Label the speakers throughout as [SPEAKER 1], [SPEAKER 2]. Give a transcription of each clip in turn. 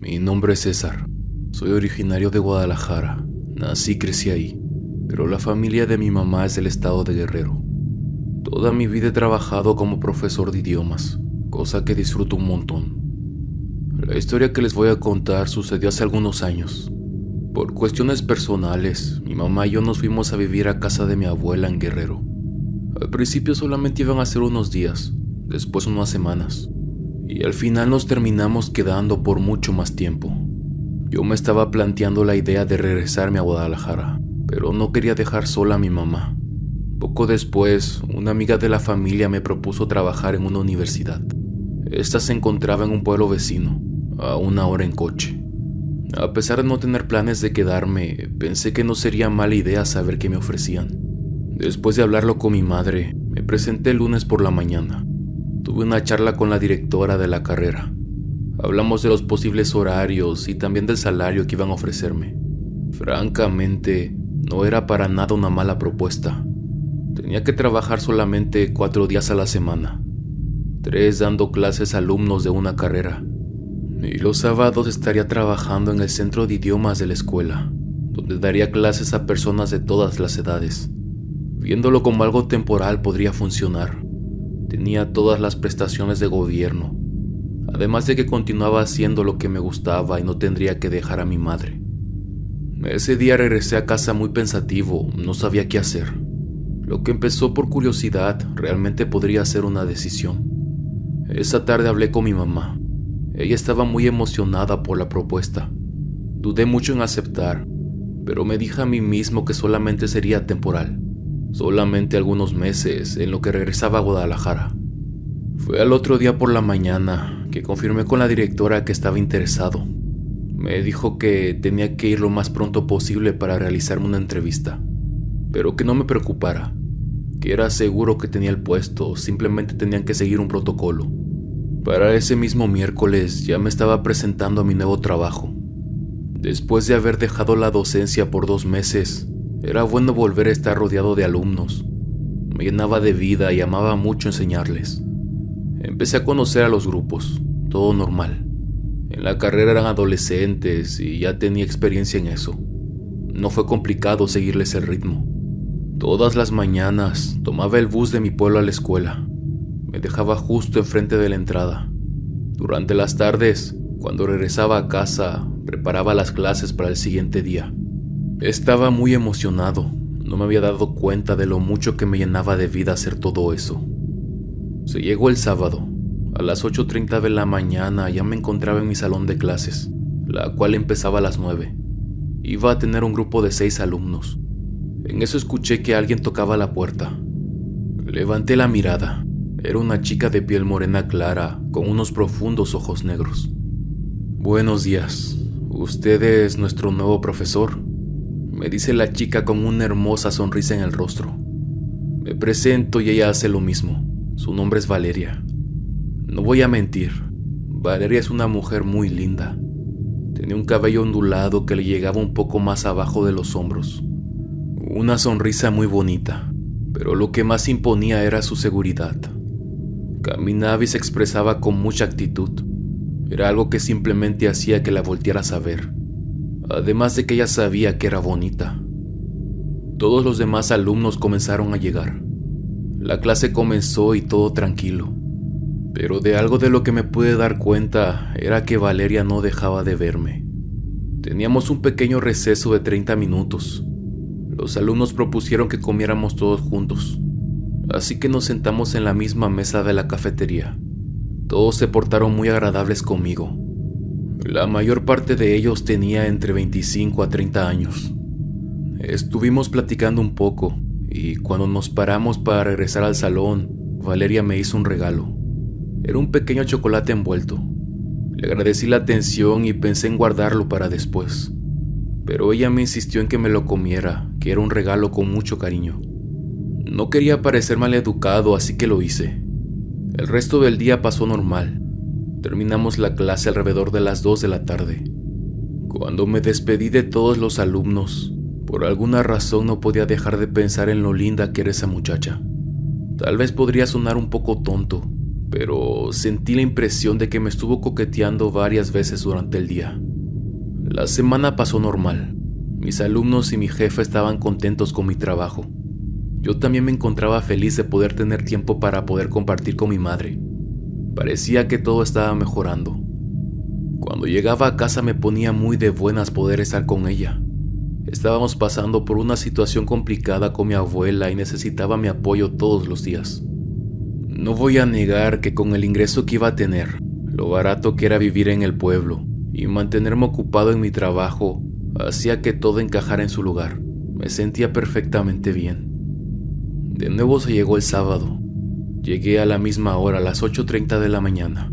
[SPEAKER 1] Mi nombre es César. Soy originario de Guadalajara. Nací y crecí ahí, pero la familia de mi mamá es del estado de Guerrero. Toda mi vida he trabajado como profesor de idiomas, cosa que disfruto un montón. La historia que les voy a contar sucedió hace algunos años. Por cuestiones personales, mi mamá y yo nos fuimos a vivir a casa de mi abuela en Guerrero. Al principio solamente iban a ser unos días, después unas semanas, y al final nos terminamos quedando por mucho más tiempo. Yo me estaba planteando la idea de regresarme a Guadalajara, pero no quería dejar sola a mi mamá. Poco después, una amiga de la familia me propuso trabajar en una universidad. Esta se encontraba en un pueblo vecino, a 1 hora en coche. A pesar de no tener planes de quedarme, pensé que no sería mala idea saber qué me ofrecían. Después de hablarlo con mi madre, me presenté el lunes por la mañana. Tuve una charla con la directora de la carrera. Hablamos de los posibles horarios y también del salario que iban a ofrecerme. Francamente, no era para nada una mala propuesta. Tenía que trabajar solamente 4 días a la semana, 3 dando clases a alumnos de una carrera. Y los sábados estaría trabajando en el centro de idiomas de la escuela, donde daría clases a personas de todas las edades. Viéndolo como algo temporal podría funcionar. Tenía todas las prestaciones de gobierno, además de que continuaba haciendo lo que me gustaba y no tendría que dejar a mi madre. Ese día regresé a casa muy pensativo, no sabía qué hacer. Lo que empezó por curiosidad realmente podría ser una decisión. Esa tarde hablé con mi mamá. Ella estaba muy emocionada por la propuesta. Dudé mucho en aceptar, pero me dije a mí mismo que solamente sería temporal, solamente algunos meses en lo que regresaba a Guadalajara. Fue al otro día por la mañana que confirmé con la directora que estaba interesado. Me dijo que tenía que ir lo más pronto posible para realizarme una entrevista, pero que no me preocupara, que era seguro que tenía el puesto, simplemente tenían que seguir un protocolo. Para ese mismo miércoles ya me estaba presentando a mi nuevo trabajo. Después de haber dejado la docencia por 2 meses, era bueno volver a estar rodeado de alumnos. Me llenaba de vida y amaba mucho enseñarles. Empecé a conocer a los grupos, todo normal. En la carrera eran adolescentes y ya tenía experiencia en eso. No fue complicado seguirles el ritmo. Todas las mañanas tomaba el bus de mi pueblo a la escuela. Me dejaba justo enfrente de la entrada. Durante las tardes, cuando regresaba a casa, preparaba las clases para el siguiente día. Estaba muy emocionado. No me había dado cuenta de lo mucho que me llenaba de vida hacer todo eso. Se llegó el sábado. A las 8:30 de la mañana ya me encontraba en mi salón de clases, la cual empezaba a las 9. Iba a tener un grupo de 6 alumnos. En eso escuché que alguien tocaba la puerta. Levanté la mirada. Era una chica de piel morena clara, con unos profundos ojos negros. «Buenos días. ¿Usted es nuestro nuevo profesor?», me dice la chica con una hermosa sonrisa en el rostro. Me presento y ella hace lo mismo. Su nombre es Valeria. No voy a mentir, Valeria es una mujer muy linda. Tenía un cabello ondulado que le llegaba un poco más abajo de los hombros. Una sonrisa muy bonita, pero lo que más imponía era su seguridad. Caminaba y se expresaba con mucha actitud. Era algo que simplemente hacía que la voltearas a ver. Además de que ella sabía que era bonita. Todos los demás alumnos comenzaron a llegar. La clase comenzó y todo tranquilo. Pero de algo de lo que me pude dar cuenta era que Valeria no dejaba de verme. Teníamos un pequeño receso de 30 minutos. Los alumnos propusieron que comiéramos todos juntos. Así que nos sentamos en la misma mesa de la cafetería. Todos se portaron muy agradables conmigo. La mayor parte de ellos tenía entre 25 a 30 años. Estuvimos platicando un poco y cuando nos paramos para regresar al salón, Valeria me hizo un regalo. Era un pequeño chocolate envuelto. Le agradecí la atención y pensé en guardarlo para después. Pero ella me insistió en que me lo comiera, que era un regalo con mucho cariño. No quería parecer maleducado, así que lo hice. El resto del día pasó normal. Terminamos la clase alrededor de las 2 de la tarde. Cuando me despedí de todos los alumnos, por alguna razón no podía dejar de pensar en lo linda que era esa muchacha. Tal vez podría sonar un poco tonto, pero sentí la impresión de que me estuvo coqueteando varias veces durante el día. La semana pasó normal. Mis alumnos y mi jefe estaban contentos con mi trabajo. Yo también me encontraba feliz de poder tener tiempo para poder compartir con mi madre. Parecía que todo estaba mejorando. Cuando llegaba a casa me ponía muy de buenas poder estar con ella. Estábamos pasando por una situación complicada con mi abuela y necesitaba mi apoyo todos los días. No voy a negar que con el ingreso que iba a tener, lo barato que era vivir en el pueblo y mantenerme ocupado en mi trabajo, hacía que todo encajara en su lugar. Me sentía perfectamente bien. De nuevo se llegó el sábado. Llegué a la misma hora, a las 8:30 de la mañana.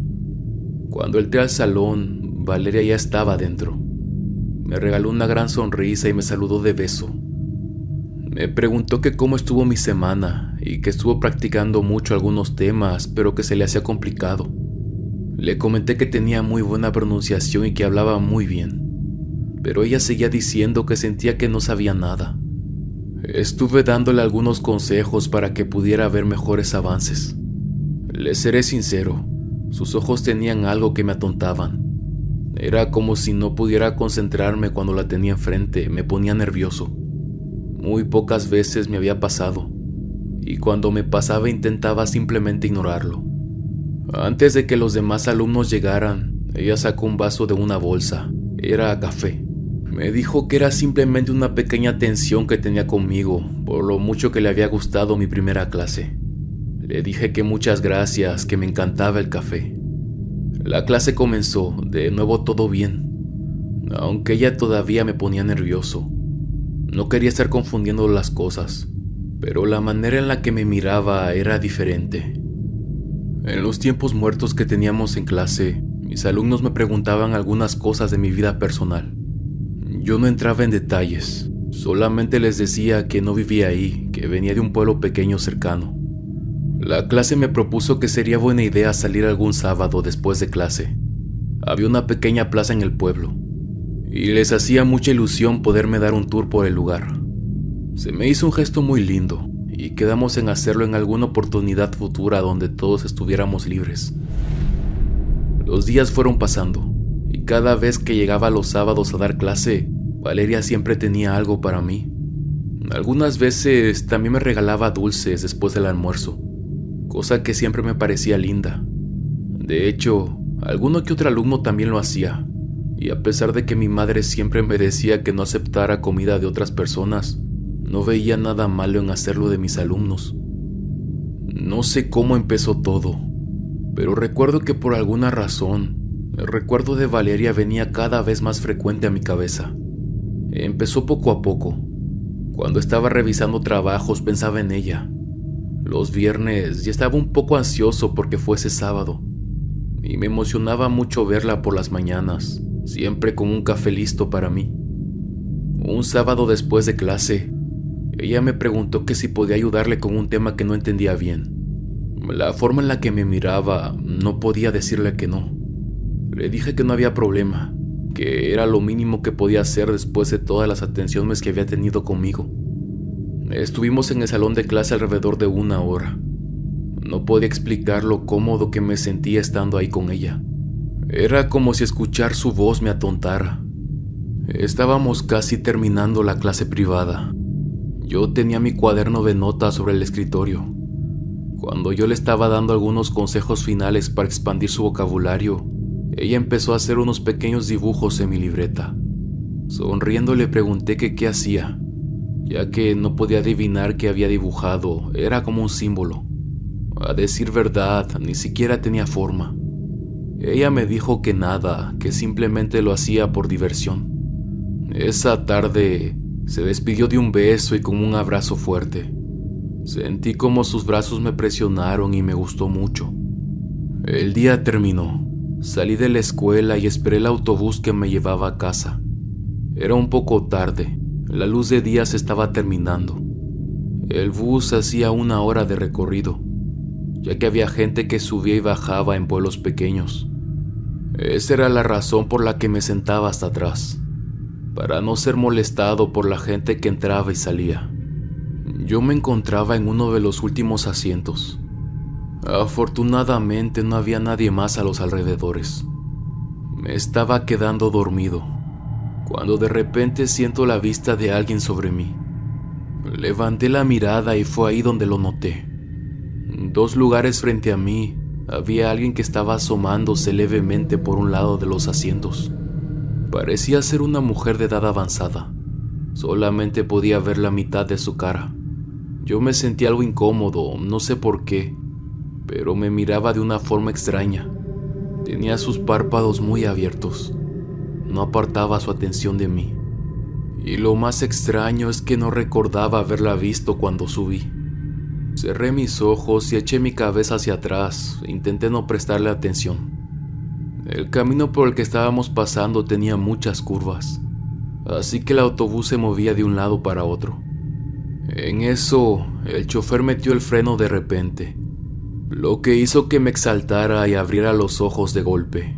[SPEAKER 1] Cuando entré al salón, Valeria ya estaba dentro. Me regaló una gran sonrisa y me saludó de beso. Me preguntó que cómo estuvo mi semana y que estuvo practicando mucho algunos temas, pero que se le hacía complicado. Le comenté que tenía muy buena pronunciación y que hablaba muy bien, pero ella seguía diciendo que sentía que no sabía nada. Estuve dándole algunos consejos para que pudiera ver mejores avances. Le seré sincero, sus ojos tenían algo que me atontaban. Era como si no pudiera concentrarme cuando la tenía enfrente, me ponía nervioso. Muy pocas veces me había pasado, y cuando me pasaba intentaba simplemente ignorarlo. Antes de que los demás alumnos llegaran, ella sacó un vaso de una bolsa. Era café. Me dijo que era simplemente una pequeña tensión que tenía conmigo, por lo mucho que le había gustado mi primera clase. Le dije que muchas gracias, que me encantaba el café. La clase comenzó, de nuevo todo bien, aunque ella todavía me ponía nervioso. No quería estar confundiendo las cosas, pero la manera en la que me miraba era diferente. En los tiempos muertos que teníamos en clase, mis alumnos me preguntaban algunas cosas de mi vida personal. Yo no entraba en detalles, solamente les decía que no vivía ahí, que venía de un pueblo pequeño cercano. La clase me propuso que sería buena idea salir algún sábado después de clase. Había una pequeña plaza en el pueblo, y les hacía mucha ilusión poderme dar un tour por el lugar. Se me hizo un gesto muy lindo, y quedamos en hacerlo en alguna oportunidad futura donde todos estuviéramos libres. Los días fueron pasando, y cada vez que llegaba los sábados a dar clase, Valeria siempre tenía algo para mí. Algunas veces también me regalaba dulces después del almuerzo, cosa que siempre me parecía linda. De hecho, alguno que otro alumno también lo hacía, y a pesar de que mi madre siempre me decía que no aceptara comida de otras personas, no veía nada malo en hacerlo de mis alumnos. No sé cómo empezó todo, pero recuerdo que por alguna razón, el recuerdo de Valeria venía cada vez más frecuente a mi cabeza. Empezó poco a poco. Cuando estaba revisando trabajos pensaba en ella. Los viernes ya estaba un poco ansioso porque fuese sábado, y me emocionaba mucho verla por las mañanas, siempre con un café listo para mí. Un sábado después de clase, ella me preguntó que si podía ayudarle con un tema que no entendía bien. La forma en la que me miraba, no podía decirle que no. Le dije que no había problema, que era lo mínimo que podía hacer después de todas las atenciones que había tenido conmigo. Estuvimos en el salón de clase alrededor de 1 hora. No podía explicar lo cómodo que me sentía estando ahí con ella. Era como si escuchar su voz me atontara. Estábamos casi terminando la clase privada. Yo tenía mi cuaderno de notas sobre el escritorio. Cuando yo le estaba dando algunos consejos finales para expandir su vocabulario, ella empezó a hacer unos pequeños dibujos en mi libreta. Sonriendo le pregunté que qué hacía, ya que no podía adivinar qué había dibujado, era como un símbolo. A decir verdad, ni siquiera tenía forma. Ella me dijo que nada, que simplemente lo hacía por diversión. Esa tarde se despidió de un beso y con un abrazo fuerte. Sentí como sus brazos me presionaron y me gustó mucho. El día terminó. Salí de la escuela y esperé el autobús que me llevaba a casa. Era un poco tarde. La luz de día se estaba terminando. El bus hacía 1 hora de recorrido, ya que había gente que subía y bajaba en pueblos pequeños. Esa era la razón por la que me sentaba hasta atrás, para no ser molestado por la gente que entraba y salía. Yo me encontraba en uno de los últimos asientos. Afortunadamente no había nadie más a los alrededores. Me estaba quedando dormido, cuando de repente siento la vista de alguien sobre mí. Levanté la mirada y fue ahí donde lo noté. En 2 lugares frente a mí había alguien que estaba asomándose levemente por un lado de los asientos. Parecía ser una mujer de edad avanzada. Solamente podía ver la mitad de su cara. Yo me sentí algo incómodo, no sé por qué, pero me miraba de una forma extraña. Tenía sus párpados muy abiertos. No apartaba su atención de mí. Y lo más extraño es que no recordaba haberla visto cuando subí. Cerré mis ojos y eché mi cabeza hacia atrás e intenté no prestarle atención. El camino por el que estábamos pasando tenía muchas curvas, así que el autobús se movía de un lado para otro. En eso, el chofer metió el freno de repente, lo que hizo que me exaltara y abriera los ojos de golpe.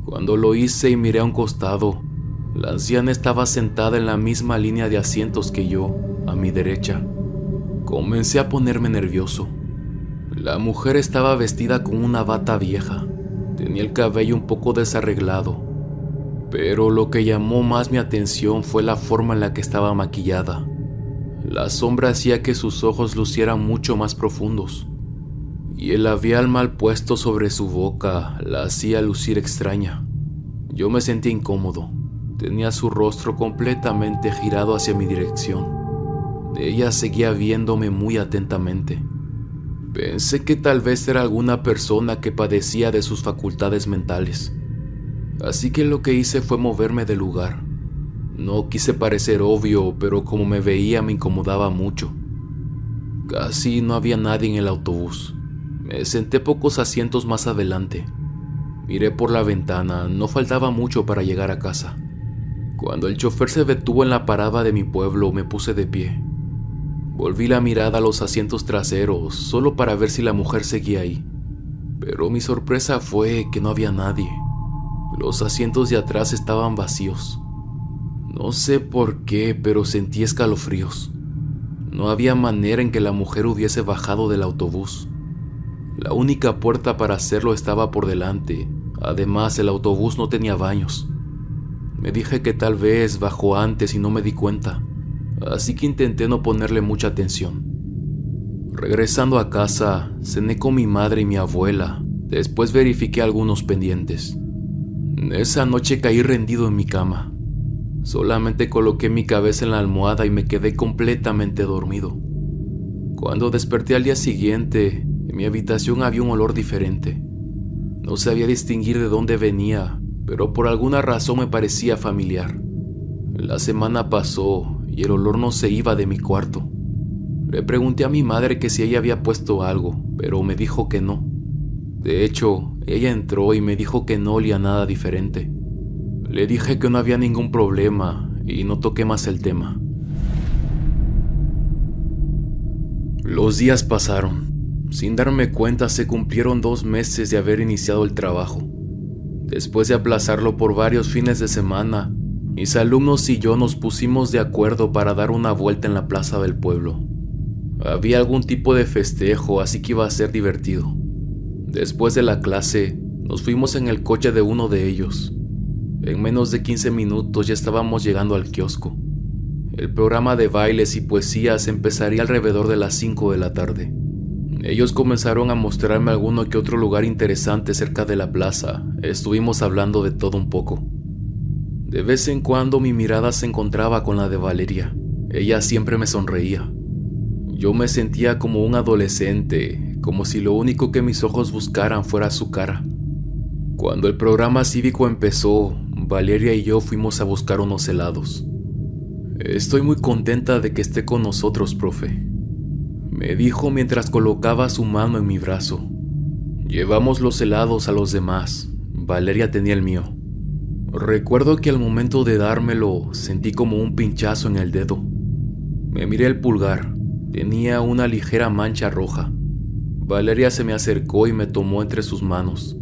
[SPEAKER 1] Cuando lo hice y miré a un costado, la anciana estaba sentada en la misma línea de asientos que yo, a mi derecha. Comencé a ponerme nervioso. La mujer estaba vestida con una bata vieja. Tenía el cabello un poco desarreglado, pero lo que llamó más mi atención fue la forma en la que estaba maquillada. La sombra hacía que sus ojos lucieran mucho más profundos, y el labial mal puesto sobre su boca la hacía lucir extraña. Yo me sentí incómodo. Tenía su rostro completamente girado hacia mi dirección. Ella seguía viéndome muy atentamente. Pensé que tal vez era alguna persona que padecía de sus facultades mentales. Así que lo que hice fue moverme del lugar. No quise parecer obvio, pero como me veía me incomodaba mucho. Casi no había nadie en el autobús. Me senté pocos asientos más adelante. Miré por la ventana, no faltaba mucho para llegar a casa. Cuando el chofer se detuvo en la parada de mi pueblo, me puse de pie. Volví la mirada a los asientos traseros, solo para ver si la mujer seguía ahí. Pero mi sorpresa fue que no había nadie. Los asientos de atrás estaban vacíos. No sé por qué, pero sentí escalofríos. No había manera en que la mujer hubiese bajado del autobús. La única puerta para hacerlo estaba por delante. Además, el autobús no tenía baños. Me dije que tal vez bajó antes y no me di cuenta, así que intenté no ponerle mucha atención. Regresando a casa, cené con mi madre y mi abuela. Después verifiqué algunos pendientes. Esa noche caí rendido en mi cama. Solamente coloqué mi cabeza en la almohada y me quedé completamente dormido. Cuando desperté al día siguiente, en mi habitación había un olor diferente. No sabía distinguir de dónde venía, pero por alguna razón me parecía familiar. La semana pasó y el olor no se iba de mi cuarto. Le pregunté a mi madre que si ella había puesto algo, pero me dijo que no. De hecho, ella entró y me dijo que no olía nada diferente. Le dije que no había ningún problema y no toqué más el tema. Los días pasaron. Sin darme cuenta, se cumplieron 2 meses de haber iniciado el trabajo. Después de aplazarlo por varios fines de semana, mis alumnos y yo nos pusimos de acuerdo para dar una vuelta en la plaza del pueblo. Había algún tipo de festejo, así que iba a ser divertido. Después de la clase, nos fuimos en el coche de uno de ellos. En menos de 15 minutos ya estábamos llegando al kiosco. El programa de bailes y poesías empezaría alrededor de las 5 de la tarde. Ellos comenzaron a mostrarme alguno que otro lugar interesante cerca de la plaza. Estuvimos hablando de todo un poco. De vez en cuando mi mirada se encontraba con la de Valeria. Ella siempre me sonreía. Yo me sentía como un adolescente, como si lo único que mis ojos buscaran fuera su cara. Cuando el programa cívico empezó, Valeria y yo fuimos a buscar unos helados. Estoy muy contenta de que esté con nosotros, profe, me dijo mientras colocaba su mano en mi brazo. Llevamos los helados a los demás. Valeria tenía el mío. Recuerdo que al momento de dármelo sentí como un pinchazo en el dedo. Me miré el pulgar. Tenía una ligera mancha roja. Valeria se me acercó y me tomó entre sus manos.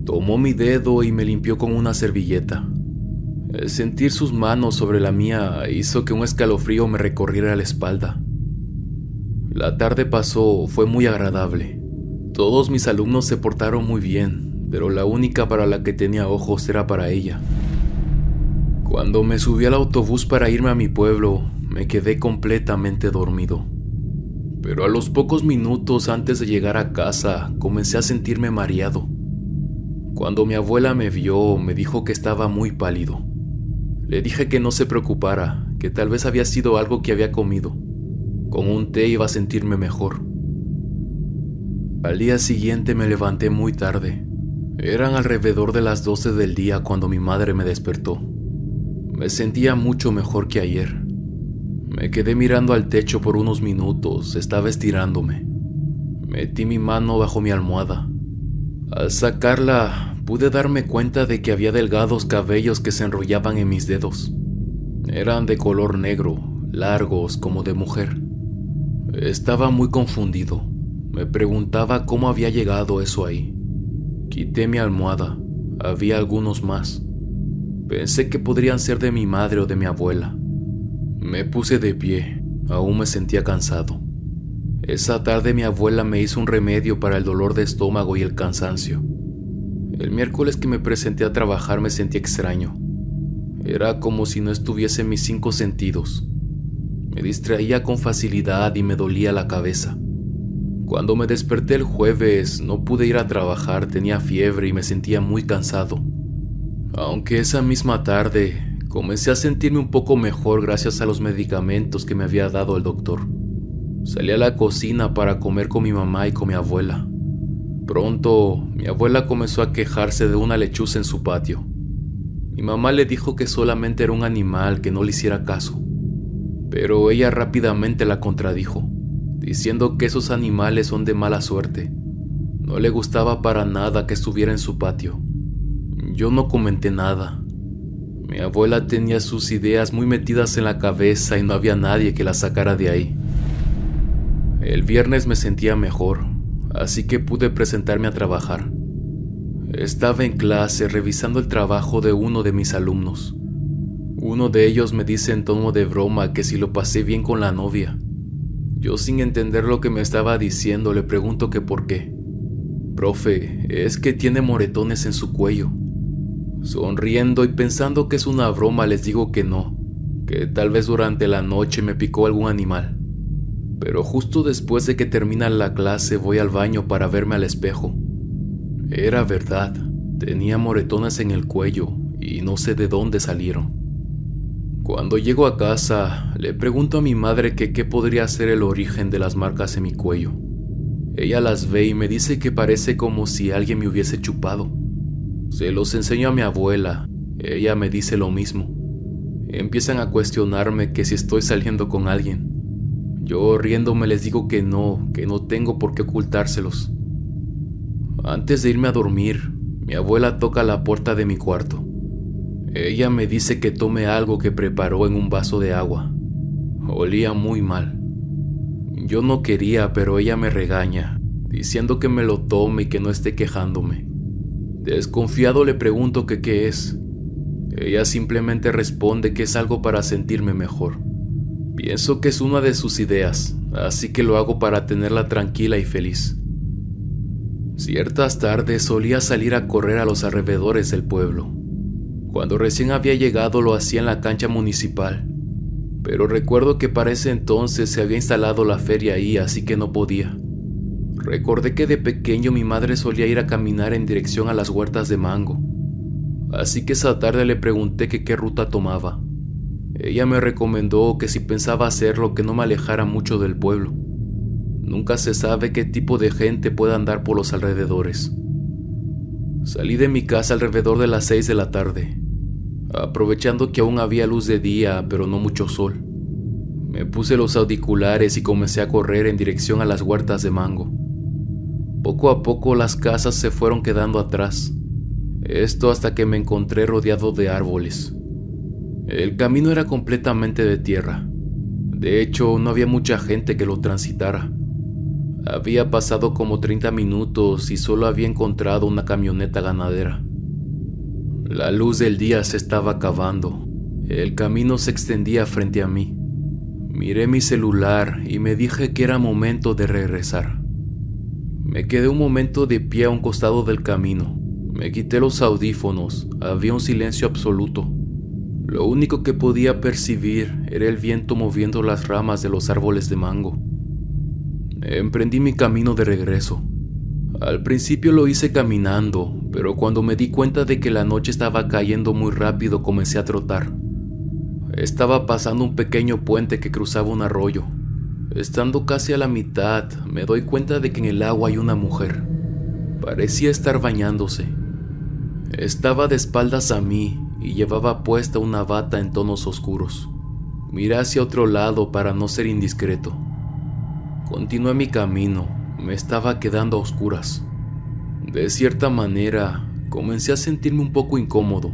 [SPEAKER 1] Tomó mi dedo y me limpió con una servilleta. El sentir sus manos sobre la mía hizo que un escalofrío me recorriera la espalda. La tarde pasó, fue muy agradable. Todos mis alumnos se portaron muy bien, pero la única para la que tenía ojos era para ella. Cuando me subí al autobús para irme a mi pueblo, me quedé completamente dormido. Pero a los pocos minutos antes de llegar a casa, comencé a sentirme mareado. Cuando mi abuela me vio, me dijo que estaba muy pálido. Le dije que no se preocupara, que tal vez había sido algo que había comido. Con un té iba a sentirme mejor. Al día siguiente me levanté muy tarde. Eran alrededor de las 12 del día cuando mi madre me despertó. Me sentía mucho mejor que ayer. Me quedé mirando al techo por unos minutos, estaba estirándome. Metí mi mano bajo mi almohada. Al sacarla, pude darme cuenta de que había delgados cabellos que se enrollaban en mis dedos. Eran de color negro, largos como de mujer. Estaba muy confundido. Me preguntaba cómo había llegado eso ahí. Quité mi almohada. Había algunos más. Pensé que podrían ser de mi madre o de mi abuela. Me puse de pie. Aún me sentía cansado. Esa tarde mi abuela me hizo un remedio para el dolor de estómago y el cansancio. El miércoles que me presenté a trabajar me sentí extraño. Era como si no estuviese en mis 5 sentidos. Me distraía con facilidad y me dolía la cabeza. Cuando me desperté el jueves, no pude ir a trabajar, tenía fiebre y me sentía muy cansado. Aunque esa misma tarde, comencé a sentirme un poco mejor gracias a los medicamentos que me había dado el doctor. Salí a la cocina para comer con mi mamá y con mi abuela. Pronto, mi abuela comenzó a quejarse de una lechuza en su patio. Mi mamá le dijo que solamente era un animal, que no le hiciera caso. Pero ella rápidamente la contradijo, diciendo que esos animales son de mala suerte. No le gustaba para nada que estuviera en su patio. Yo no comenté nada. Mi abuela tenía sus ideas muy metidas en la cabeza y no había nadie que la sacara de ahí. El viernes me sentía mejor, así que pude presentarme a trabajar. Estaba en clase revisando el trabajo de uno de mis alumnos. Uno de ellos me dice en tono de broma que si lo pasé bien con la novia. Yo, sin entender lo que me estaba diciendo, le pregunto que por qué. Profe, es que tiene moretones en su cuello. Sonriendo y pensando que es una broma, les digo que no, que tal vez durante la noche me picó algún animal. Pero justo después de que termina la clase voy al baño para verme al espejo. Era verdad, tenía moretones en el cuello y no sé de dónde salieron. Cuando llego a casa, le pregunto a mi madre que qué podría ser el origen de las marcas en mi cuello. Ella las ve y me dice que parece como si alguien me hubiese chupado. Se los enseño a mi abuela, ella me dice lo mismo. Empiezan a cuestionarme que si estoy saliendo con alguien. Yo riéndome les digo que no tengo por qué ocultárselos. Antes de irme a dormir, mi abuela toca la puerta de mi cuarto. Ella me dice que tome algo que preparó en un vaso de agua. Olía muy mal. Yo no quería, pero ella me regaña, diciendo que me lo tome y que no esté quejándome. Desconfiado le pregunto que qué es. Ella simplemente responde que es algo para sentirme mejor. Pienso que es una de sus ideas, así que lo hago para tenerla tranquila y feliz. Ciertas tardes solía salir a correr a los alrededores del pueblo. Cuando recién había llegado lo hacía en la cancha municipal, pero recuerdo que para ese entonces se había instalado la feria ahí, así que no podía. Recordé que de pequeño mi madre solía ir a caminar en dirección a las huertas de mango, así que esa tarde le pregunté que qué ruta tomaba. Ella me recomendó que si pensaba hacerlo que no me alejara mucho del pueblo. Nunca se sabe qué tipo de gente pueda andar por los alrededores. Salí de mi casa alrededor de las 6 de la tarde, aprovechando que aún había luz de día, pero no mucho sol. Me puse los auriculares y comencé a correr en dirección a las huertas de mango. Poco a poco las casas se fueron quedando atrás. Esto hasta que me encontré rodeado de árboles. El camino era completamente de tierra. De hecho, no había mucha gente que lo transitara. Había pasado como 30 minutos y solo había encontrado una camioneta ganadera. La luz del día se estaba acabando. El camino se extendía frente a mí. Miré mi celular y me dije que era momento de regresar. Me quedé un momento de pie a un costado del camino. Me quité los audífonos. Había un silencio absoluto. Lo único que podía percibir era el viento moviendo las ramas de los árboles de mango. Emprendí mi camino de regreso. Al principio lo hice caminando, pero cuando me di cuenta de que la noche estaba cayendo muy rápido, comencé a trotar. Estaba pasando un pequeño puente que cruzaba un arroyo. Estando casi a la mitad, me doy cuenta de que en el agua hay una mujer. Parecía estar bañándose. Estaba de espaldas a mí y llevaba puesta una bata en tonos oscuros. Miré hacia otro lado para no ser indiscreto. Continué mi camino. Me estaba quedando a oscuras. De cierta manera, comencé a sentirme un poco incómodo.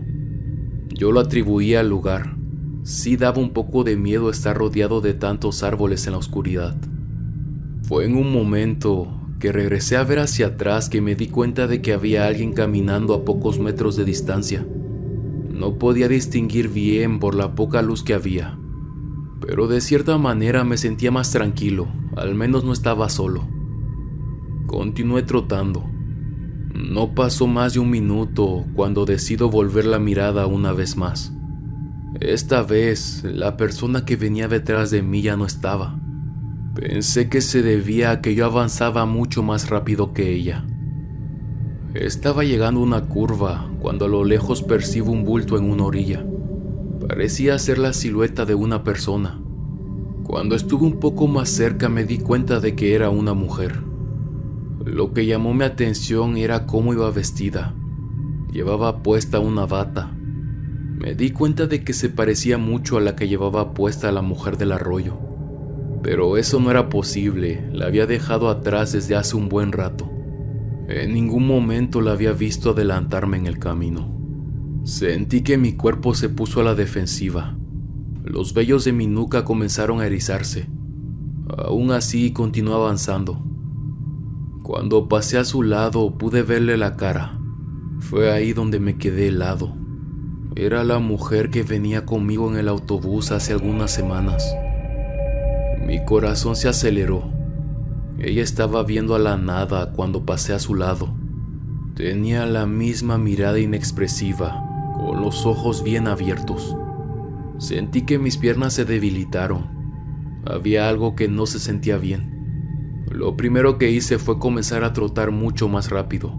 [SPEAKER 1] Yo lo atribuía al lugar. Sí daba un poco de miedo estar rodeado de tantos árboles en la oscuridad. Fue en un momento que regresé a ver hacia atrás que me di cuenta de que había alguien caminando a pocos metros de distancia. No podía distinguir bien por la poca luz que había, pero de cierta manera me sentía más tranquilo, al menos no estaba solo. Continué trotando. No pasó más de un minuto cuando decido volver la mirada una vez más. Esta vez, la persona que venía detrás de mí ya no estaba. Pensé que se debía a que yo avanzaba mucho más rápido que ella. Estaba llegando a una curva cuando a lo lejos percibo un bulto en una orilla. Parecía ser la silueta de una persona. Cuando estuve un poco más cerca me di cuenta de que era una mujer. Lo que llamó mi atención era cómo iba vestida. Llevaba puesta una bata. Me di cuenta de que se parecía mucho a la que llevaba puesta la mujer del arroyo. Pero eso no era posible, la había dejado atrás desde hace un buen rato. En ningún momento la había visto adelantarme en el camino. Sentí que mi cuerpo se puso a la defensiva. Los vellos de mi nuca comenzaron a erizarse. Aún así continué avanzando. Cuando pasé a su lado pude verle la cara. Fue ahí donde me quedé helado. Era la mujer que venía conmigo en el autobús hace algunas semanas. Mi corazón se aceleró. Ella estaba viendo a la nada cuando pasé a su lado. Tenía la misma mirada inexpresiva, con los ojos bien abiertos. Sentí que mis piernas se debilitaron. Había algo que no se sentía bien. Lo primero que hice fue comenzar a trotar mucho más rápido.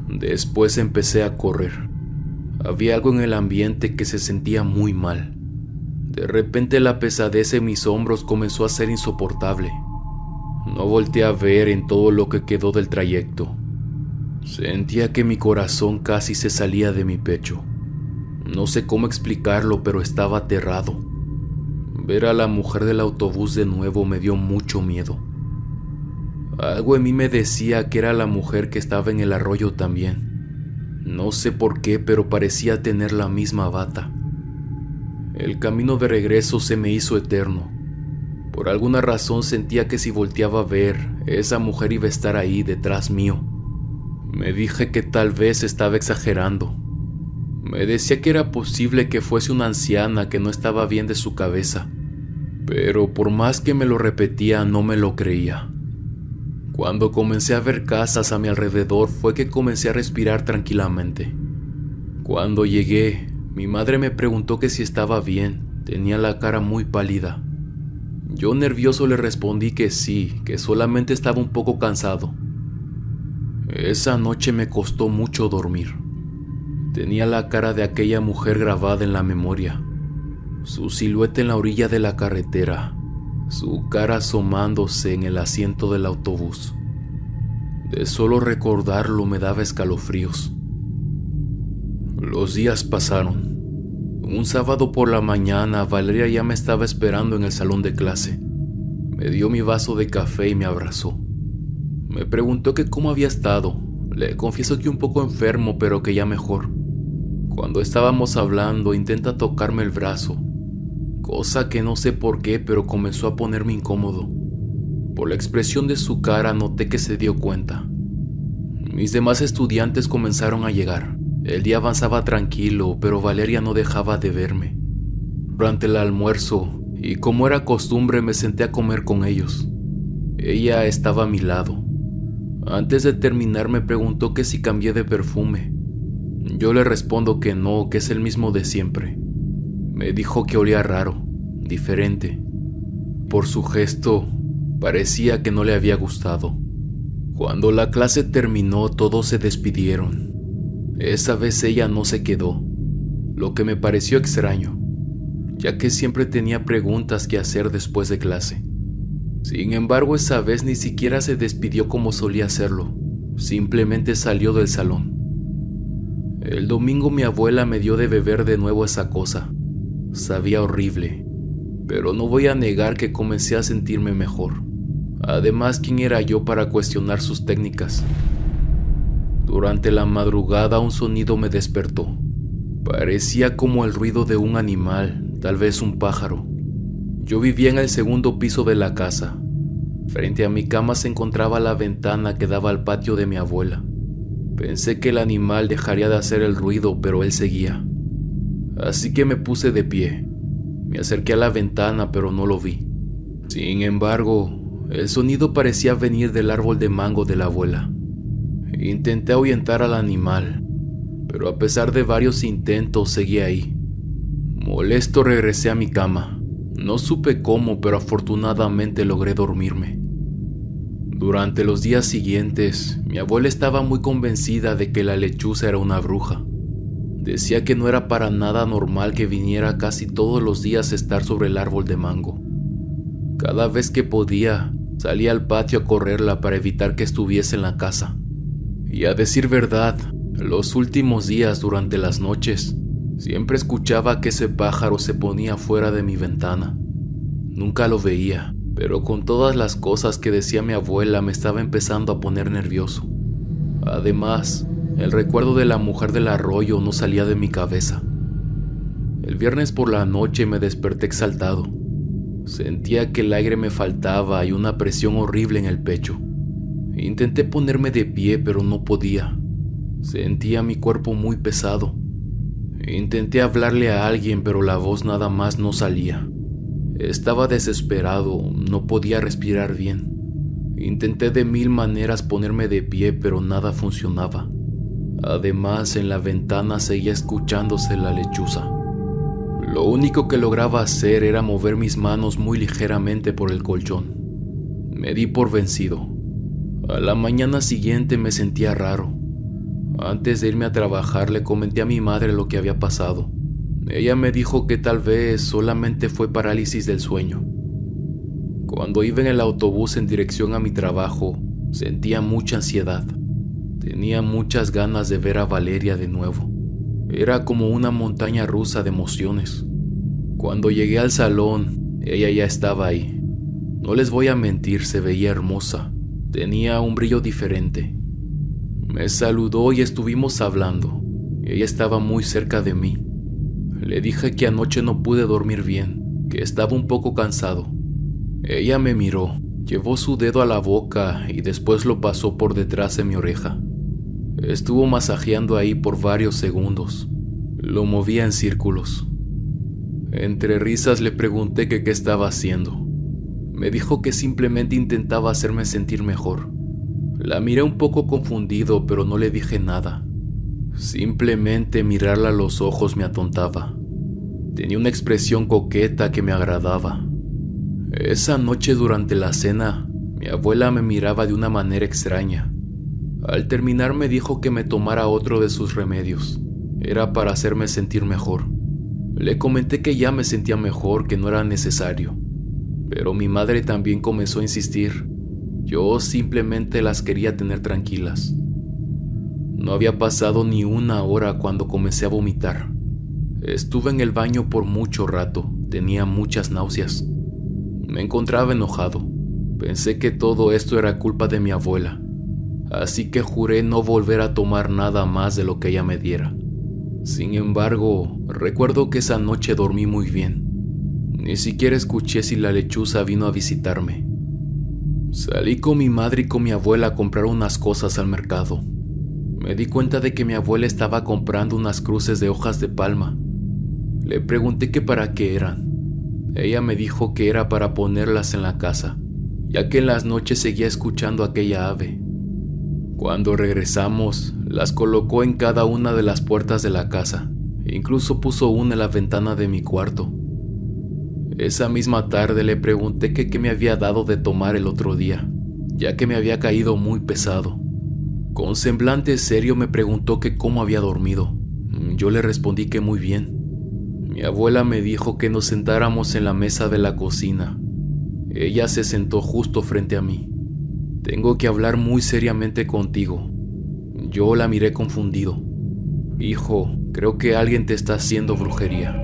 [SPEAKER 1] Después empecé a correr. Había algo en el ambiente que se sentía muy mal. De repente la pesadez en mis hombros comenzó a ser insoportable. No volteé a ver en todo lo que quedó del trayecto. Sentía que mi corazón casi se salía de mi pecho. No sé cómo explicarlo, pero estaba aterrado. Ver a la mujer del autobús de nuevo me dio mucho miedo. Algo en mí me decía que era la mujer que estaba en el arroyo también. No sé por qué, pero parecía tener la misma bata. El camino de regreso se me hizo eterno. Por alguna razón sentía que si volteaba a ver, esa mujer iba a estar ahí detrás mío. Me dije que tal vez estaba exagerando. Me decía que era posible que fuese una anciana que no estaba bien de su cabeza, pero por más que me lo repetía no me lo creía. Cuando comencé a ver casas a mi alrededor fue que comencé a respirar tranquilamente. Cuando llegué, mi madre me preguntó que si estaba bien. Tenía la cara muy pálida. Yo nervioso le respondí que sí, que solamente estaba un poco cansado. Esa noche me costó mucho dormir. Tenía la cara de aquella mujer grabada en la memoria. Su silueta en la orilla de la carretera. Su cara asomándose en el asiento del autobús. De solo recordarlo me daba escalofríos. Los días pasaron. Un sábado por la mañana, Valeria ya me estaba esperando en el salón de clase. Me dio mi vaso de café y me abrazó. Me preguntó que cómo había estado. Le confieso que un poco enfermo, pero que ya mejor. Cuando estábamos hablando, intenta tocarme el brazo. Cosa que no sé por qué, pero comenzó a ponerme incómodo. Por la expresión de su cara noté que se dio cuenta. Mis demás estudiantes comenzaron a llegar. El día avanzaba tranquilo, pero Valeria no dejaba de verme. Durante el almuerzo, y como era costumbre, me senté a comer con ellos. Ella estaba a mi lado. Antes de terminar me preguntó que si cambié de perfume. Yo le respondo que no, que es el mismo de siempre. Me dijo que olía raro, diferente. Por su gesto, parecía que no le había gustado. Cuando la clase terminó, todos se despidieron. Esa vez ella no se quedó, lo que me pareció extraño, ya que siempre tenía preguntas que hacer después de clase. Sin embargo, esa vez ni siquiera se despidió como solía hacerlo, simplemente salió del salón. El domingo mi abuela me dio de beber de nuevo esa cosa. Sabía horrible, pero no voy a negar que comencé a sentirme mejor. Además, ¿quién era yo para cuestionar sus técnicas? Durante la madrugada un sonido me despertó. Parecía como el ruido de un animal, tal vez un pájaro. Yo vivía en el segundo piso de la casa. Frente a mi cama se encontraba la ventana que daba al patio de mi abuela. Pensé que el animal dejaría de hacer el ruido, pero él seguía. Así que me puse de pie. Me acerqué a la ventana, pero no lo vi. Sin embargo, el sonido parecía venir del árbol de mango de la abuela. Intenté ahuyentar al animal, pero a pesar de varios intentos seguía ahí. Molesto regresé a mi cama. No supe cómo, pero afortunadamente logré dormirme. Durante los días siguientes, mi abuela estaba muy convencida de que la lechuza era una bruja. Decía que no era para nada normal que viniera casi todos los días a estar sobre el árbol de mango. Cada vez que podía, salía al patio a correrla para evitar que estuviese en la casa. Y a decir verdad, los últimos días durante las noches, siempre escuchaba que ese pájaro se ponía fuera de mi ventana. Nunca lo veía, pero con todas las cosas que decía mi abuela me estaba empezando a poner nervioso. Además, el recuerdo de la mujer del arroyo no salía de mi cabeza. El viernes por la noche me desperté exaltado. Sentía que el aire me faltaba y una presión horrible en el pecho. Intenté ponerme de pie, pero no podía. Sentía mi cuerpo muy pesado. Intenté hablarle a alguien, pero la voz nada más no salía. Estaba desesperado, no podía respirar bien. Intenté de 1000 maneras ponerme de pie, pero nada funcionaba. Además, en la ventana seguía escuchándose la lechuza. Lo único que lograba hacer era mover mis manos muy ligeramente por el colchón. Me di por vencido. A la mañana siguiente me sentía raro. Antes de irme a trabajar le comenté a mi madre lo que había pasado. Ella me dijo que tal vez solamente fue parálisis del sueño. Cuando iba en el autobús en dirección a mi trabajo, sentía mucha ansiedad. Tenía muchas ganas de ver a Valeria de nuevo. Era como una montaña rusa de emociones. Cuando llegué al salón, ella ya estaba ahí. No les voy a mentir, se veía hermosa. Tenía un brillo diferente. Me saludó y estuvimos hablando. Ella estaba muy cerca de mí. Le dije que anoche no pude dormir bien, que estaba un poco cansado. Ella me miró, llevó su dedo a la boca y después lo pasó por detrás de mi oreja. Estuvo masajeando ahí por varios segundos. Lo movía en círculos. Entre risas le pregunté que qué estaba haciendo. Me dijo que simplemente intentaba hacerme sentir mejor. La miré un poco confundido, pero no le dije nada. Simplemente mirarla a los ojos me atontaba. Tenía una expresión coqueta que me agradaba. Esa noche durante la cena, mi abuela me miraba de una manera extraña. Al terminar me dijo que me tomara otro de sus remedios. Era para hacerme sentir mejor. Le comenté que ya me sentía mejor, que no era necesario. Pero mi madre también comenzó a insistir. Yo simplemente las quería tener tranquilas. No había pasado ni una hora cuando comencé a vomitar. Estuve en el baño por mucho rato, tenía muchas náuseas. Me encontraba enojado. Pensé que todo esto era culpa de mi abuela. Así que juré no volver a tomar nada más de lo que ella me diera. Sin embargo, recuerdo que esa noche dormí muy bien. Ni siquiera escuché si la lechuza vino a visitarme. Salí con mi madre y con mi abuela a comprar unas cosas al mercado. Me di cuenta de que mi abuela estaba comprando unas cruces de hojas de palma. Le pregunté que para qué eran. Ella me dijo que era para ponerlas en la casa, ya que en las noches seguía escuchando aquella ave. Cuando regresamos, las colocó en cada una de las puertas de la casa. Incluso puso una en la ventana de mi cuarto. Esa misma tarde le pregunté que qué me había dado de tomar el otro día, ya que me había caído muy pesado. Con semblante serio me preguntó que cómo había dormido. Yo le respondí que muy bien. Mi abuela me dijo que nos sentáramos en la mesa de la cocina. Ella se sentó justo frente a mí. Tengo que hablar muy seriamente contigo. Yo la miré confundido. Hijo, creo que alguien te está haciendo brujería,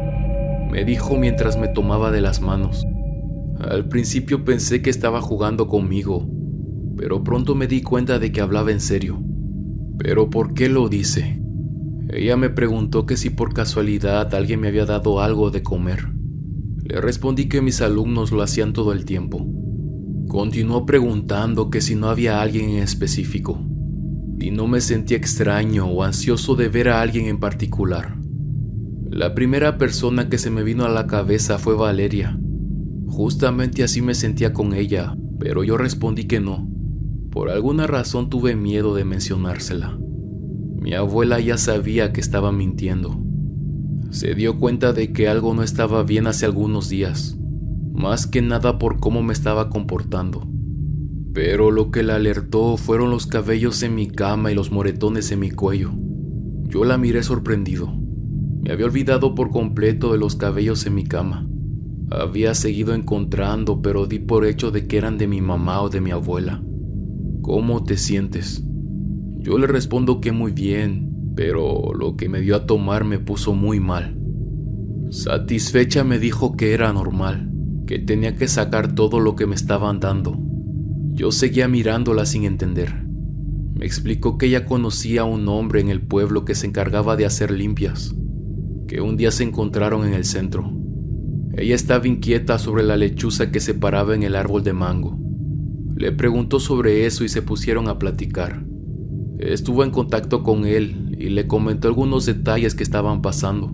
[SPEAKER 1] me dijo mientras me tomaba de las manos. Al principio pensé que estaba jugando conmigo, pero pronto me di cuenta de que hablaba en serio. ¿Pero por qué lo dice? Ella me preguntó que si por casualidad alguien me había dado algo de comer. Le respondí que mis alumnos lo hacían todo el tiempo. Continuó preguntando que si no había alguien en específico, y no me sentía extraño o ansioso de ver a alguien en particular. La primera persona que se me vino a la cabeza fue Valeria. Justamente así me sentía con ella, pero yo respondí que no. Por alguna razón tuve miedo de mencionársela. Mi abuela ya sabía que estaba mintiendo. Se dio cuenta de que algo no estaba bien hace algunos días, más que nada por cómo me estaba comportando. Pero lo que la alertó fueron los cabellos en mi cama y los moretones en mi cuello. Yo la miré sorprendido. Me había olvidado por completo de los cabellos en mi cama. Había seguido encontrando, pero di por hecho de que eran de mi mamá o de mi abuela. ¿Cómo te sientes? Yo le respondo que muy bien, pero lo que me dio a tomar me puso muy mal. Satisfecha me dijo que era normal, que tenía que sacar todo lo que me estaban dando. Yo seguía mirándola sin entender. Me explicó que ella conocía a un hombre en el pueblo que se encargaba de hacer limpias, que un día se encontraron en el centro. Ella estaba inquieta sobre la lechuza que se paraba en el árbol de mango. Le preguntó sobre eso y se pusieron a platicar. Estuvo en contacto con él y le comentó algunos detalles que estaban pasando.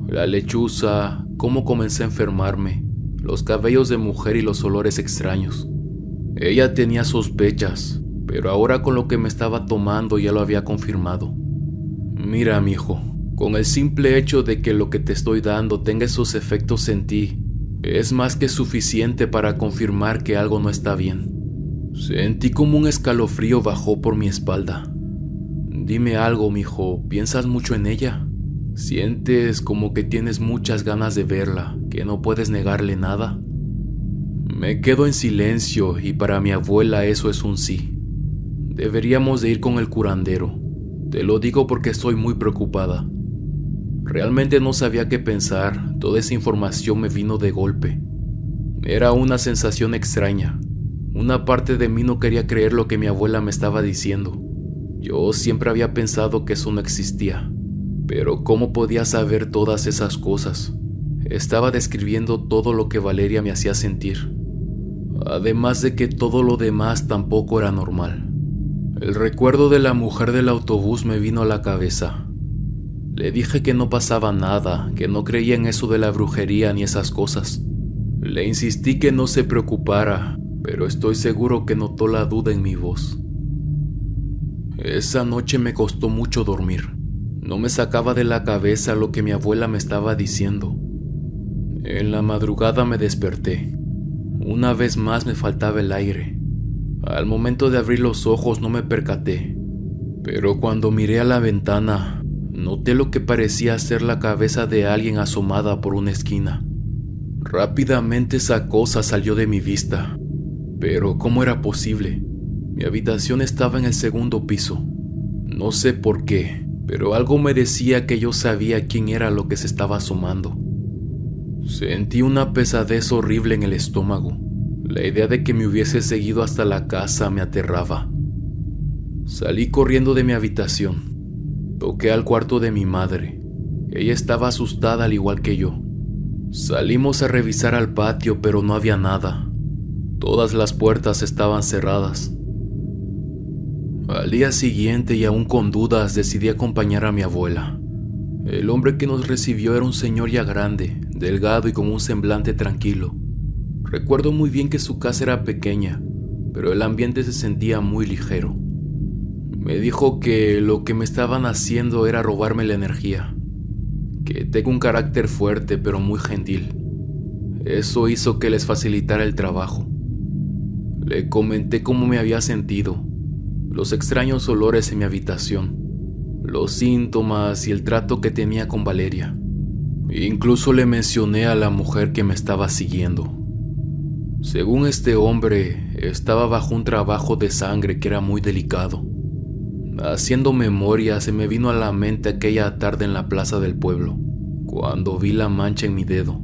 [SPEAKER 1] La lechuza, cómo comencé a enfermarme, los cabellos de mujer y los olores extraños. Ella tenía sospechas, pero ahora con lo que me estaba tomando ya lo había confirmado. Mira, mijo, con el simple hecho de que lo que te estoy dando tenga esos efectos en ti, es más que suficiente para confirmar que algo no está bien. Sentí como un escalofrío bajó por mi espalda. Dime algo, mijo, ¿piensas mucho en ella? ¿Sientes como que tienes muchas ganas de verla, que no puedes negarle nada? Me quedo en silencio y para mi abuela eso es un sí. Deberíamos de ir con el curandero. Te lo digo porque estoy muy preocupada. Realmente no sabía qué pensar, toda esa información me vino de golpe. Era una sensación extraña. Una parte de mí no quería creer lo que mi abuela me estaba diciendo. Yo siempre había pensado que eso no existía. Pero ¿cómo podía saber todas esas cosas? Estaba describiendo todo lo que Valeria me hacía sentir. Además de que todo lo demás tampoco era normal. El recuerdo de la mujer del autobús me vino a la cabeza. Le dije que no pasaba nada, que no creía en eso de la brujería ni esas cosas. Le insistí que no se preocupara, pero estoy seguro que notó la duda en mi voz. Esa noche me costó mucho dormir. No me sacaba de la cabeza lo que mi abuela me estaba diciendo. En la madrugada me desperté. Una vez más me faltaba el aire. Al momento de abrir los ojos no me percaté, pero cuando miré a la ventana, noté lo que parecía ser la cabeza de alguien asomada por una esquina. Rápidamente esa cosa salió de mi vista. Pero ¿cómo era posible? Mi habitación estaba en el segundo piso. No sé por qué, pero algo me decía que yo sabía quién era lo que se estaba asomando. Sentí una pesadez horrible en el estómago. La idea de que me hubiese seguido hasta la casa me aterraba. Salí corriendo de mi habitación. Toqué al cuarto de mi madre. Ella estaba asustada al igual que yo. Salimos a revisar al patio, pero no había nada. Todas las puertas estaban cerradas. Al día siguiente, y aún con dudas, decidí acompañar a mi abuela. El hombre que nos recibió era un señor ya grande, delgado y con un semblante tranquilo. Recuerdo muy bien que su casa era pequeña, pero el ambiente se sentía muy ligero. Me dijo que lo que me estaban haciendo era robarme la energía, que tengo un carácter fuerte pero muy gentil. Eso hizo que les facilitara el trabajo. Le comenté cómo me había sentido, los extraños olores en mi habitación, los síntomas y el trato que tenía con Valeria. Incluso le mencioné a la mujer que me estaba siguiendo. Según este hombre, estaba bajo un trabajo de sangre que era muy delicado. Haciendo memoria, se me vino a la mente aquella tarde en la plaza del pueblo, cuando vi la mancha en mi dedo.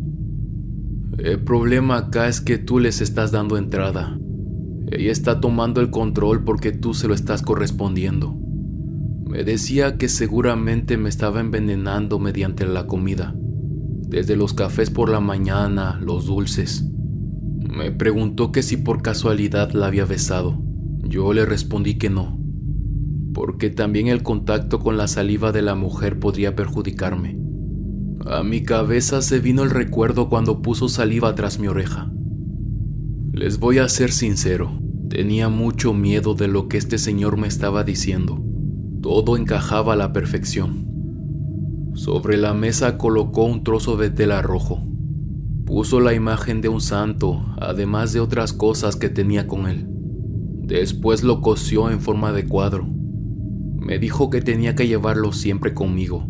[SPEAKER 1] El problema acá es que tú les estás dando entrada. Ella está tomando el control porque tú se lo estás correspondiendo. Me decía que seguramente me estaba envenenando mediante la comida, desde los cafés por la mañana, los dulces. Me preguntó que si por casualidad la había besado. Yo le respondí que no, porque también el contacto con la saliva de la mujer podría perjudicarme. A mi cabeza se vino el recuerdo cuando puso saliva tras mi oreja. Les voy a ser sincero, tenía mucho miedo de lo que este señor me estaba diciendo. Todo encajaba a la perfección. Sobre la mesa colocó un trozo de tela rojo. Puso la imagen de un santo, además de otras cosas que tenía con él. Después lo cosió en forma de cuadro. Me dijo que tenía que llevarlo siempre conmigo,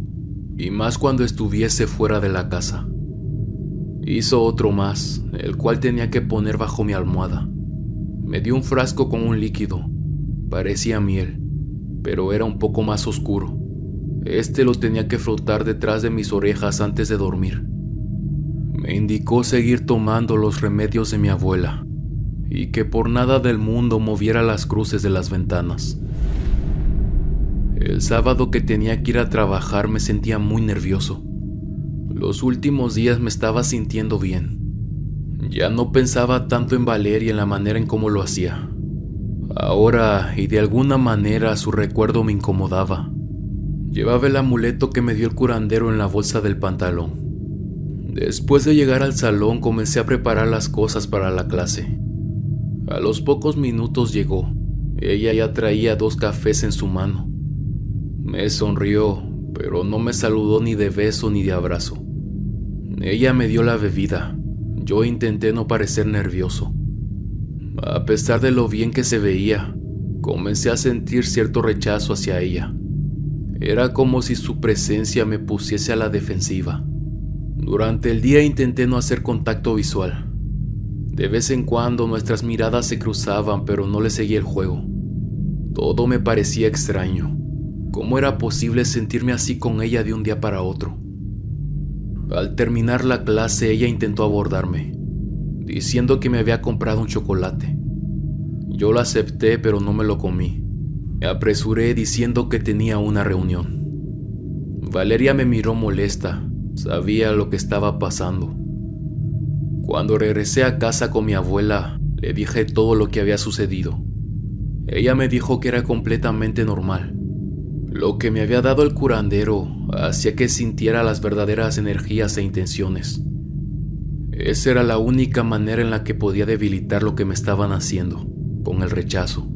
[SPEAKER 1] y más cuando estuviese fuera de la casa. Hizo otro más, el cual tenía que poner bajo mi almohada. Me dio un frasco con un líquido. Parecía miel, pero era un poco más oscuro. Este lo tenía que frotar detrás de mis orejas antes de dormir. Me indicó seguir tomando los remedios de mi abuela, y que por nada del mundo moviera las cruces de las ventanas. El sábado que tenía que ir a trabajar me sentía muy nervioso. Los últimos días me estaba sintiendo bien. Ya no pensaba tanto en Valeria y en la manera en cómo lo hacía. Ahora, y de alguna manera, su recuerdo me incomodaba. Llevaba el amuleto que me dio el curandero en la bolsa del pantalón. Después de llegar al salón, comencé a preparar las cosas para la clase. A los pocos minutos llegó. Ella ya traía 2 cafés en su mano. Me sonrió, pero no me saludó ni de beso ni de abrazo. Ella me dio la bebida. Yo intenté no parecer nervioso. A pesar de lo bien que se veía, comencé a sentir cierto rechazo hacia ella. Era como si su presencia me pusiese a la defensiva. Durante el día intenté no hacer contacto visual. De vez en cuando nuestras miradas se cruzaban, pero no le seguía el juego. Todo me parecía extraño. ¿Cómo era posible sentirme así con ella de un día para otro? Al terminar la clase, ella intentó abordarme, diciendo que me había comprado un chocolate. Yo lo acepté, pero no me lo comí. Me apresuré diciendo que tenía una reunión. Valeria me miró molesta. Sabía lo que estaba pasando. Cuando regresé a casa con mi abuela, le dije todo lo que había sucedido. Ella me dijo que era completamente normal. Lo que me había dado el curandero hacía que sintiera las verdaderas energías e intenciones. Esa era la única manera en la que podía debilitar lo que me estaban haciendo, con el rechazo.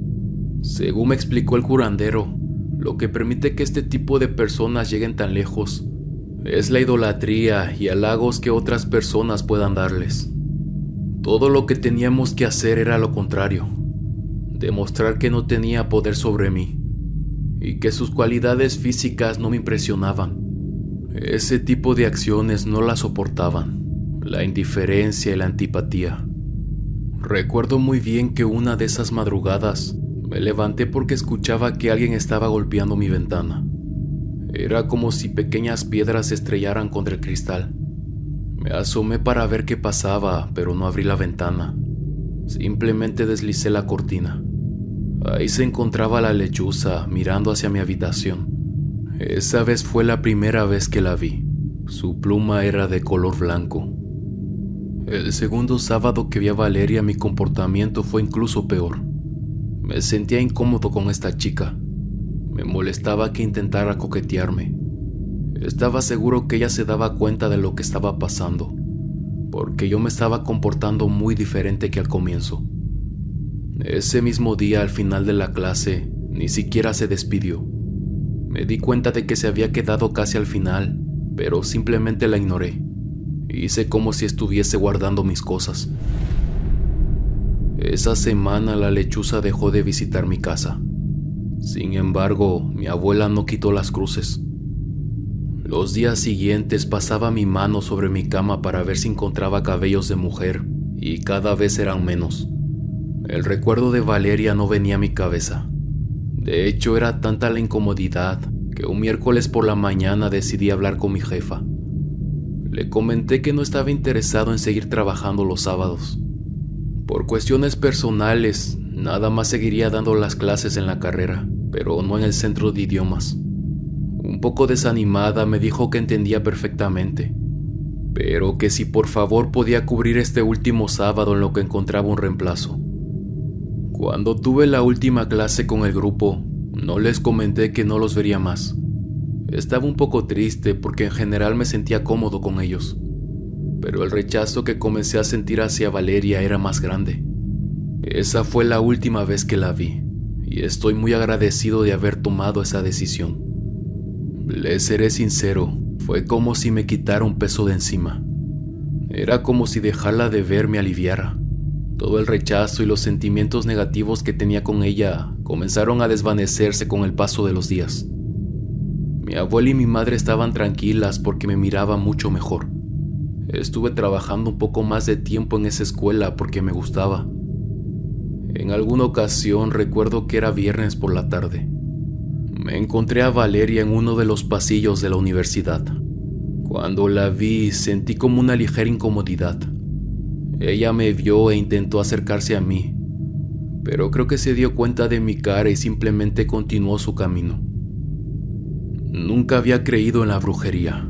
[SPEAKER 1] Según me explicó el curandero, lo que permite que este tipo de personas lleguen tan lejos es la idolatría y halagos que otras personas puedan darles. Todo lo que teníamos que hacer era lo contrario, demostrar que no tenía poder sobre mí y que sus cualidades físicas no me impresionaban. Ese tipo de acciones no las soportaban, la indiferencia y la antipatía. Recuerdo muy bien que una de esas madrugadas me levanté porque escuchaba que alguien estaba golpeando mi ventana. Era como si pequeñas piedras se estrellaran contra el cristal. Me asomé para ver qué pasaba, pero no abrí la ventana. Simplemente deslicé la cortina. Ahí se encontraba la lechuza mirando hacia mi habitación. Esa vez fue la primera vez que la vi. Su pluma era de color blanco. El segundo sábado que vi a Valeria, mi comportamiento fue incluso peor. Me sentía incómodo con esta chica. Me molestaba que intentara coquetearme. Estaba seguro que ella se daba cuenta de lo que estaba pasando, porque yo me estaba comportando muy diferente que al comienzo. Ese mismo día, al final de la clase, Ni siquiera se despidió. Me di cuenta de que se había quedado casi al final, pero simplemente la ignoré. Hice como si estuviese guardando mis cosas. Esa semana la lechuza dejó de visitar mi casa. Sin embargo, mi abuela no quitó las cruces. Los días siguientes pasaba mi mano sobre mi cama para ver si encontraba cabellos de mujer, y cada vez eran menos. El recuerdo de Valeria no venía a mi cabeza. De hecho, era tanta la incomodidad que un miércoles por la mañana decidí hablar con mi jefa. Le comenté que no estaba interesado en seguir trabajando los sábados. Por cuestiones personales, nada más seguiría dando las clases en la carrera, pero no en el centro de idiomas. Un poco desanimada me dijo que entendía perfectamente, pero que si por favor podía cubrir este último sábado en lo que encontraba un reemplazo. Cuando tuve la última clase con el grupo, no les comenté que no los vería más. Estaba un poco triste porque en general me sentía cómodo con ellos, pero el rechazo que comencé a sentir hacia Valeria era más grande. Esa fue la última vez que la vi, y estoy muy agradecido de haber tomado esa decisión. Les seré sincero, fue como si me quitara un peso de encima. Era como si dejarla de ver me aliviara. Todo el rechazo y los sentimientos negativos que tenía con ella comenzaron a desvanecerse con el paso de los días. Mi abuela y mi madre estaban tranquilas porque me miraba mucho mejor. Estuve trabajando un poco más de tiempo en esa escuela porque me gustaba. En alguna ocasión recuerdo que era viernes por la tarde. Me encontré a Valeria en uno de los pasillos de la universidad. Cuando la vi, sentí como una ligera incomodidad. Ella me vio e intentó acercarse a mí, pero creo que se dio cuenta de mi cara y simplemente continuó su camino. Nunca había creído en la brujería,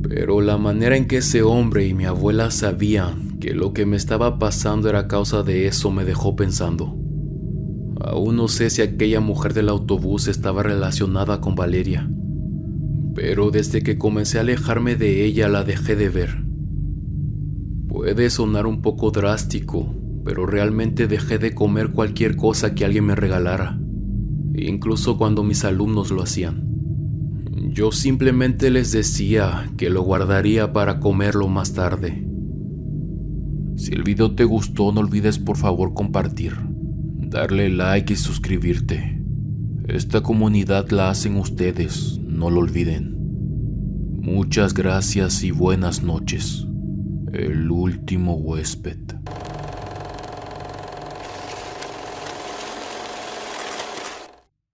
[SPEAKER 1] pero la manera en que ese hombre y mi abuela sabían que lo que me estaba pasando era causa de eso me dejó pensando. Aún no sé si aquella mujer del autobús estaba relacionada con Valeria, pero desde que comencé a alejarme de ella la dejé de ver. Puede sonar un poco drástico, pero realmente dejé de comer cualquier cosa que alguien me regalara, incluso cuando mis alumnos lo hacían. Yo simplemente les decía que lo guardaría para comerlo más tarde. Si el video te gustó, no olvides por favor compartir, darle like y suscribirte. Esta comunidad la hacen ustedes, no lo olviden. Muchas gracias y buenas noches. El último huésped.